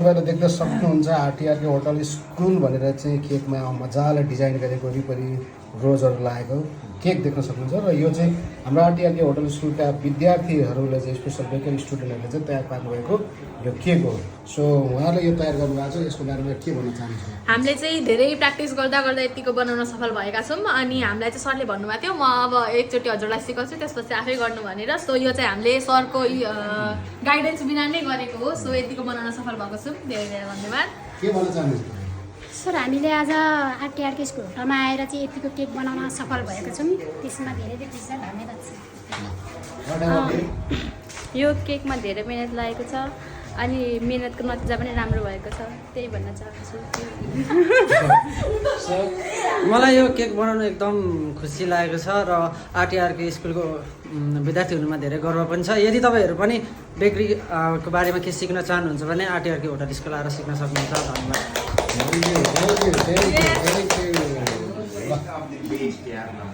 तपाईँले देख्न सक्नुहुन्छ आरटीआरके होटल स्कुल भनेर चाहिँ केकमा मजाले डिजाइन गरेको वरिपरि रोजहरू लागेको केक देख्न सक्नुहुन्छ र यो चाहिँ हाम्रो आरटीआरके होटल स्कुलका विद्यार्थीहरूले चाहिँ स्पेसल बेकर स्टुडेन्टहरूले चाहिँ तयार पार्नुभएको यो केक हो। सो उहाँले यो तयार गर्नुभएको छ, यसको बारेमा के भन्न चाहन्छु? हामीले चाहिँ धेरै प्र्याक्टिस गर्दा गर्दा यतिको बनाउन सफल भएका छौँ। अनि हामीलाई चाहिँ सरले भन्नुभएको थियो म अब एकचोटि हजुरलाई सिकाउँछु त्यसपछि आफै गर्नु भनेर। सो यो चाहिँ हामीले सरको गाइडेन्स बिना नै गरेको हो। सो यतिको बनाउन सफल भएको छौँ। धेरै धेरै धन्यवाद। के भन्न चाहनुहुन्छ? सर हामीले आज आरटीआरके स्कुल होटलमा आएर चाहिँ यतिको केक बनाउन सफल भएको छौँ। त्यसमा धेरै धेरै धन्यवाद छ। यो केकमा धेरै मेहनत लागेको छ अनि मेहनतको नतिजा पनि राम्रो भएको छ, त्यही भन्न चाहन्छु। मलाई यो केक बनाउनु एकदम खुसी लागेको छ र आरटीआरके स्कुलको विद्यार्थी हुनुमा धेरै गर्व पनि छ। यदि तपाईँहरू पनि बेकरीको बारेमा के सिक्न चाहनुहुन्छ भने आरटीआरके होटल स्कुल आएर सिक्न सक्नुहुन्छ। धन्यवाद। Thank you.